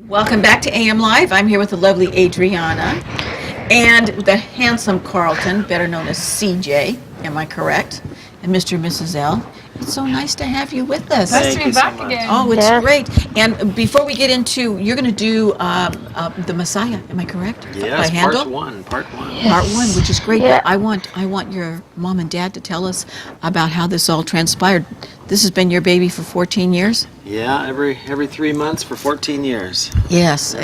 Welcome back to AM Live. I'm here with the lovely Adriana and the handsome Carlton, better known as CJ. Am I correct? And Mr. and Mrs. L. It's so nice to have you with us. Nice to be back again. Oh, it's great. And before we get into, you're going to do the Messiah. Am I correct? Yes, By Handel? part one. Yes. Part one, which is great. Yeah. I want your mom and dad to tell us about how this all transpired. This has been your baby for 14 years? Yeah, every 3 months for 14 years. Yes.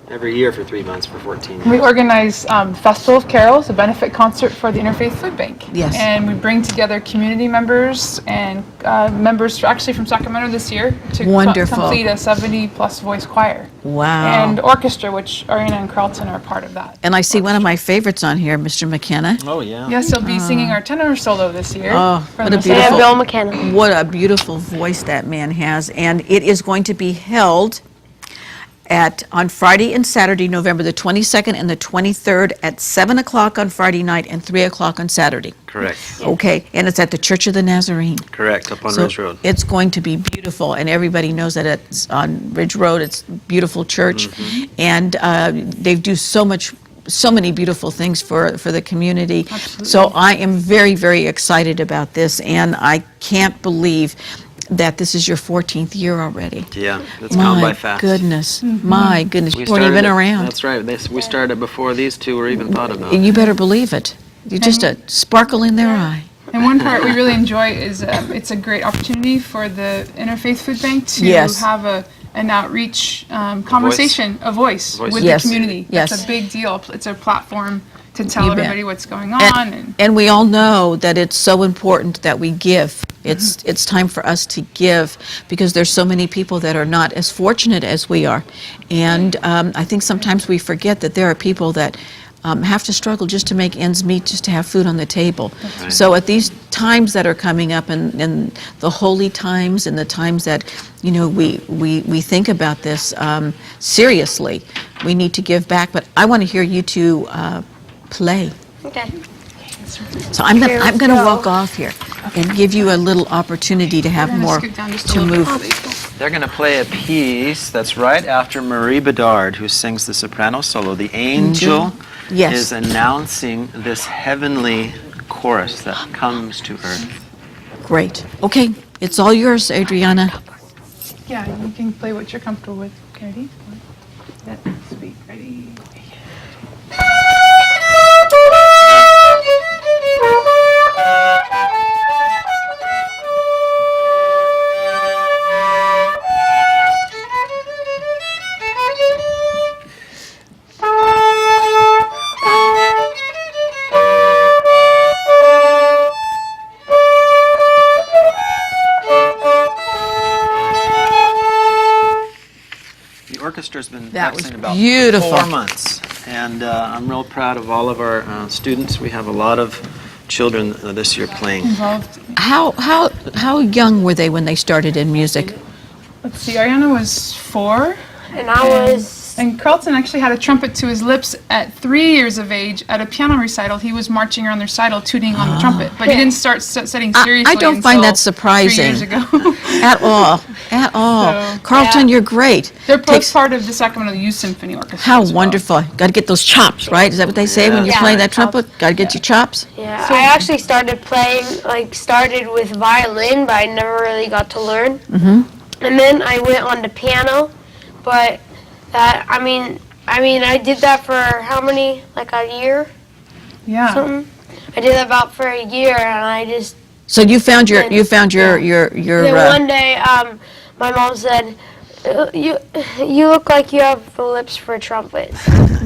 Every year for 3 months for 14 years. We organize Festival of Carols, a benefit concert for the Interfaith Food Bank. Yes. And we bring together community members and members actually from Sacramento this year to complete a 70-plus voice choir. Wow. And orchestra, which Ariana and Carlton are part of that. And I see one of my favorites on here, Mr. McKenna. Oh, yeah. Yes, he'll be singing our tenor solo this year. Oh, from what a the beautiful, Yeah, Bill McKenna. what a beautiful voice that man has. And it is going to be held on Friday and Saturday, November the 22nd and the 23rd at 7 o'clock on Friday night and 3 o'clock on Saturday. Correct. Okay, and it's at the Church of the Nazarene. Correct, up on So Ridge Road. it's going to be beautiful, and everybody knows that it's on Ridge Road. It's a beautiful church, and they do so many beautiful things for the community. Absolutely. So I am very, very excited about this, and I can't believe that this is your 14th year already. Yeah, it's gone by fast. My goodness, you weren't even around. That's right. We started before these two were even thought about. And you better believe it. You're just a sparkle in their eye. And one part we really enjoy is it's a great opportunity for the Interfaith Food Bank to Yes. have an outreach conversation, a voice with Yes. the community. Yes. It's a big deal. It's a platform to tell You bet. everybody what's going on. And we all know that it's so important that we give. It's time for us to give because there's so many people that are not as fortunate as we are. And I think sometimes we forget that there are people that have to struggle just to make ends meet, just to have food on the table. Right. So at these times that are coming up and the holy times and the times that, we think about this seriously, we need to give back. But I want to hear you two play. Okay. So I'm going to walk off here and give you a little opportunity to have We're gonna more scoot down just a to little move. bit. They're going to play a piece that's right after Marie Bedard, who sings the soprano solo. The angel Yes. is announcing this heavenly chorus that comes to earth. Great. Okay, it's all yours, Adriana. Yeah, you can play what you're comfortable with. Ready? Let's speak. Ready? The orchestra's been That was practicing about beautiful. 4 months, and I'm real proud of all of our students. We have a lot of children this year playing. Involved. How young were they when they started in music? Let's see. Ariana was 4. And I was... And Carlton actually had a trumpet to his lips at 3 years of age at a piano recital. He was marching around the recital, tooting on the trumpet, but he didn't start studying seriously. I don't find that until surprising. 3 years ago. At all. So, Carlton, you're great. They're both part of the Sacramento Youth Symphony Orchestra. How as well. wonderful. Got to get those chops, right? Is that what they say when you're Yeah. playing that trumpet? Got to get your chops? Yeah, I actually started playing, started with violin, but I never really got to learn. Mm-hmm. And then I went on to piano, but that, I did that for how many, like a year? Yeah. Something? I did that about for a year, and I just... So you found your Then one day, my mom said, you look like you have the lips for a trumpet.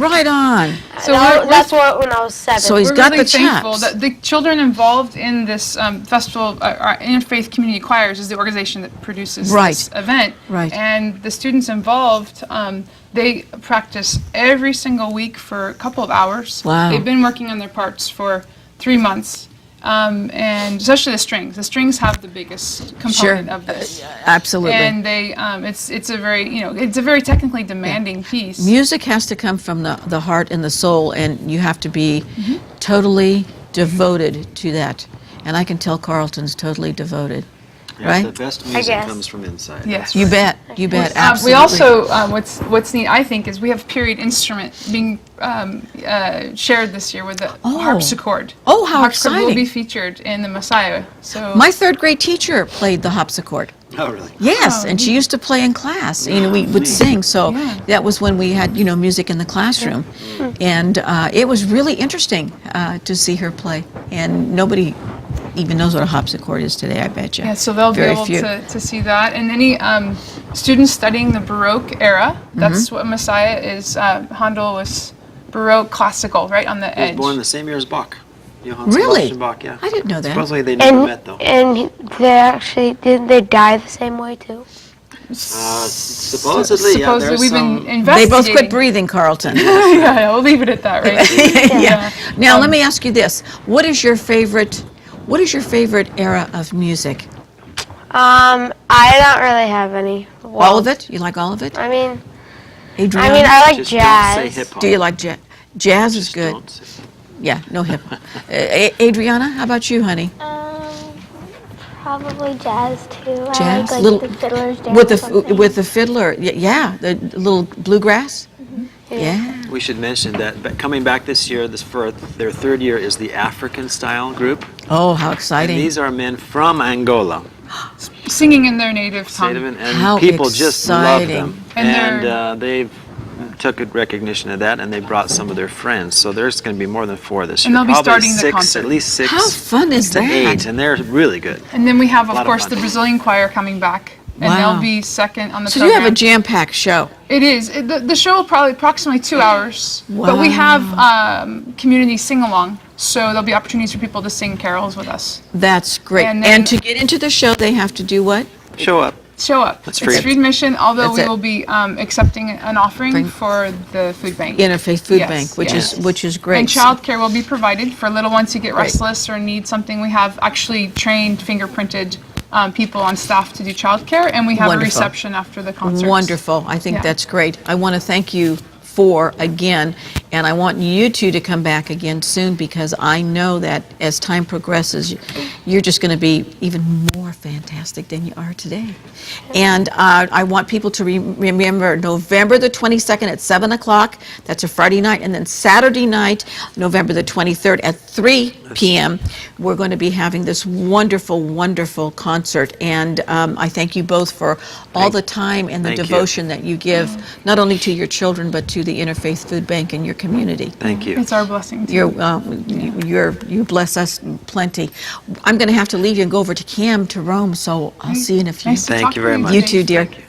right on. So That's what when I was 7. So he's We're got really the thankful chops. that the children involved in this festival, our Interfaith Community Choirs is the organization that produces Right. this event. Right. And the students involved, they practice every single week for a couple of hours. Wow. They've been working on their parts for 3 months. And especially the strings. The strings have the biggest component of this. Absolutely. And they, it's a very, it's a very technically demanding piece. Music has to come from the heart and the soul, and you have to be totally devoted to that. and I can tell Carlton's totally devoted. Yeah, Right? The best music guess. comes from inside. Yes. You bet, absolutely. We also, what's neat, I think, is we have period instrument being shared this year with the harpsichord. Oh, how harpsichord will exciting. be featured in the Messiah. So My third grade teacher played the harpsichord. Oh, really? Yes, and she used to play in class. We would sing, so Yeah. that was when we had, music in the classroom. And it was really interesting to see her play. And nobody even knows what a harpsichord is today, I bet you. yeah, so they'll Very be able few. to see that. And any students studying the Baroque era, that's what Messiah is. Handel was Baroque classical, right on the He was edge. born the same year as Bach. Johann Really? Sebastian Bach, yeah. I didn't know that. Supposedly they never met, though. And they actually, didn't they die the same way too? Supposedly, yeah, Supposedly, there's we've some... been They investigating. both quit breathing, Carlton. Yeah, we'll leave it at that, right? Yeah. Now, let me ask you this. What is your favorite era of music? I don't really have any. Well, All of it? You like all of it? I mean, Adriana? I like Just jazz. don't say hip-hop. Do you like jazz? Jazz is Just good. don't say- Yeah, no hip hop. Adriana, how about you, honey? Probably jazz too. Jazz? I like Little- the Fiddler's Dance. With the fiddler, yeah, the little bluegrass. Yeah. We should mention that coming back this year, for their third year, is the African style group. Oh, how And exciting! these are men from Angola. Singing in their native tongue. And How people just love exciting. them. And And they've took a recognition of that, and they brought some of their friends. So there's going to be more than 4 this year. And they'll be Probably starting the six, concert. at least 6 How fun is to that? 8, and they're really good. And then we have, Lot of of course, fun. the Brazilian choir coming back. And Wow. they'll be second on the So you program. have a jam-packed show. It is. The show will probably approximately 2 hours. But we have community sing-along. So there'll be opportunities for people to sing carols with us. That's great. And And, then- to get into the show, they have to do what? Show up. Show up. That's free. It's free admission, although That's we it. will be accepting an offering Bring- for the food bank. Interfaith Food Yes, Bank, which yes. is great. And childcare will be provided for little ones who get Great. restless or need something. We have actually trained, fingerprinted people on staff to do childcare, and we have Wonderful. a reception after the concert. Wonderful. I think Yeah. that's great. I want to thank you for again, and I want you two to come back again soon, because I know that as time progresses, you're just going to be even more fantastic than you are today. And I want people to remember November the 22nd at 7 o'clock. That's a Friday night. And then Saturday night, November the 23rd at 3 p.m., we're going to be having this wonderful, wonderful concert. And I thank you both for all the time and the Thank you. devotion that you give, not only to your children, but to the Interfaith Food Bank and your community. Thank you. It's our blessing, too. You bless us plenty. I'm going to have to leave you and go over to Cam to Rome, so I'll see you in a few. Nice to Thank talk you to very much. You too, dear. Thank you.